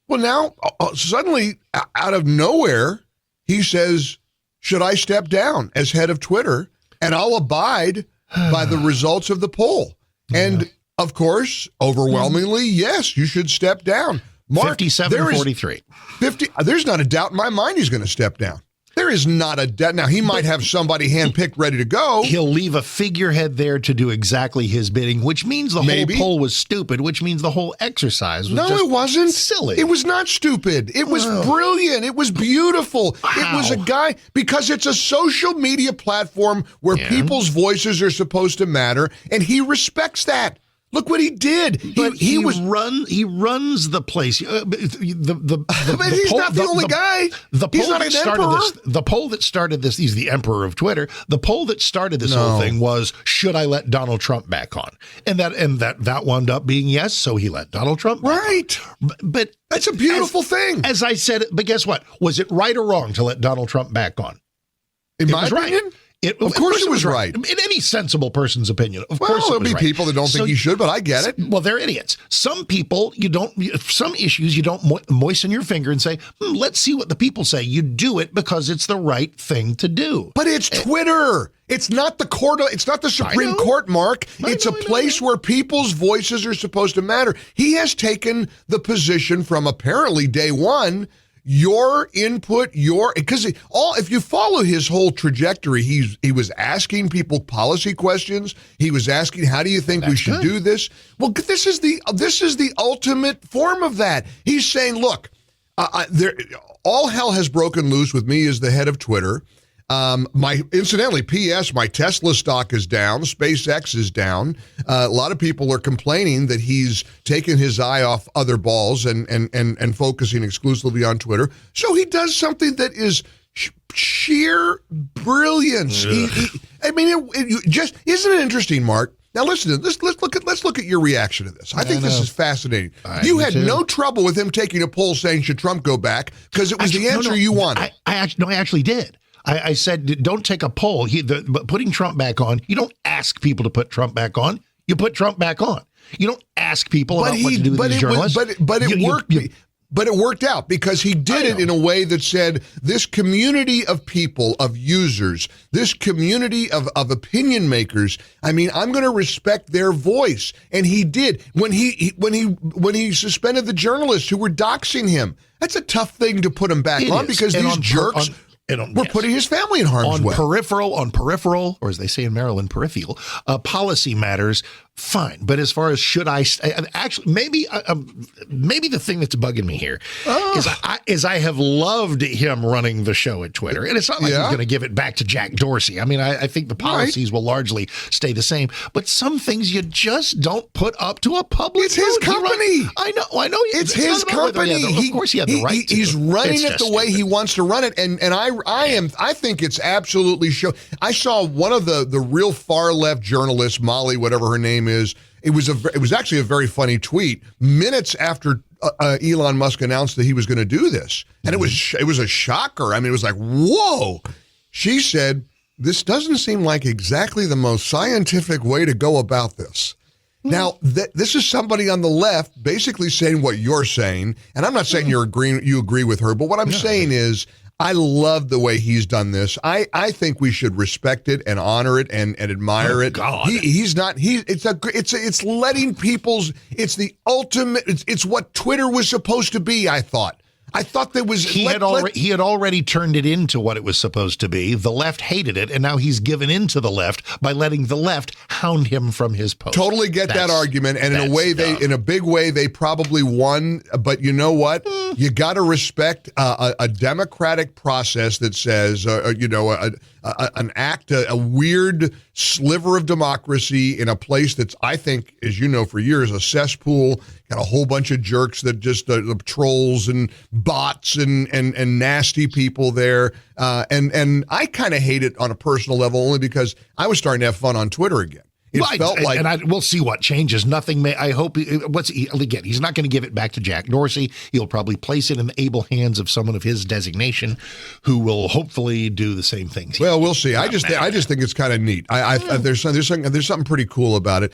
Well, now suddenly out of nowhere, he says, should I step down as head of Twitter? And I'll abide by the results of the poll. And of course, overwhelmingly, yes, you should step down. Mark, 57-43. There's not a doubt in my mind he's going to step down. There is not a doubt. Now, he might have somebody handpicked ready to go. He'll leave a figurehead there to do exactly his bidding, which means the whole poll was stupid, which means the whole exercise was it wasn't. Silly. It was not stupid. It was brilliant. It was beautiful. Wow. It was a guy, because it's a social media platform where people's voices are supposed to matter, and he respects that. Look what he did. But he runs the place. But he's not the only guy. He's not an emperor. The poll that started this, he's the emperor of Twitter. The poll that started this whole thing was, should I let Donald Trump back on? And that wound up being yes, so he let Donald Trump back on. But that's a beautiful thing. As I said, but guess what? Was it right or wrong to let Donald Trump back on? In my opinion? Right. Of course it was right. In any sensible person's opinion, of course it was there'll be people that don't think he should, but I get it. Well, they're idiots. Some people, some issues you don't moisten your finger and say, let's see what the people say. You do it because it's the right thing to do. But it's Twitter. It's not the court. It's not the Supreme Court, Mark. It's a place where people's voices are supposed to matter. He has taken the position from apparently day one, your input, because if you follow his whole trajectory, he was asking people policy questions. He was asking, how do you think we should do this? Well, this is the ultimate form of that. He's saying, look, all hell has broken loose with me as the head of Twitter. Incidentally, P.S., my Tesla stock is down. SpaceX is down. A lot of people are complaining that he's taken his eye off other balls and focusing exclusively on Twitter. So he does something that is sheer brilliance. Just isn't it interesting, Mark? Now listen to this. Let's look at your reaction to this. I think this is fascinating. You had no trouble with him taking a poll saying should Trump go back because it was the answer you wanted. I actually did. I said, don't take a poll. But putting Trump back on, you don't ask people to put Trump back on. You put Trump back on. You don't ask people about what to do with these journalists. But it worked out because he did it in a way that said this community of people, of users, this community of opinion makers, I'm going to respect their voice. And he did. When he suspended the journalists who were doxing him, that's a tough thing to put him back on because these jerks... We're putting his family in harm's way. On peripheral, or as they say in Maryland, peripheral, policy matters, fine. But as far as should I actually, maybe the thing that's bugging me here is I have loved him running the show at Twitter. And it's not like he's going to give it back to Jack Dorsey. I think the policies will largely stay the same. But some things you just don't put up to a public It's his company. I know. It's his company. Of course he had the right to. He's running it the way he wants to run it. And I think it's absolutely show. I saw one of the real far left journalists, Molly, whatever her name is. It was actually a very funny tweet minutes after Elon Musk announced that he was going to do this, and it was a shocker. It was like, whoa. She said, "This doesn't seem like exactly the most scientific way to go about this." Now, this is somebody on the left basically saying what you're saying, and I'm not saying you agree with her, but what I'm saying is, I love the way he's done this. I think we should respect it and honor it and admire it. God. It's letting people's, it's the ultimate, it's what Twitter was supposed to be, I thought. There was he had already turned it into what it was supposed to be. The left hated it, and now he's given in to the left by letting the left hound him from his post. Totally get that argument, and in a big way, they probably won. But you know what? You got to respect a democratic process that says, an act, a weird sliver of democracy in a place that's, I think, as you know, for years, a cesspool. Got a whole bunch of jerks that just trolls and bots and nasty people there. And I kind of hate it on a personal level only because I was starting to have fun on Twitter again. We'll see what changes. Nothing may. I hope. Again, he's not going to give it back to Jack Dorsey. He'll probably place it in the able hands of someone of his designation, who will hopefully do the same things. Well, we'll see. I just think it's kind of neat. There's something pretty cool about it.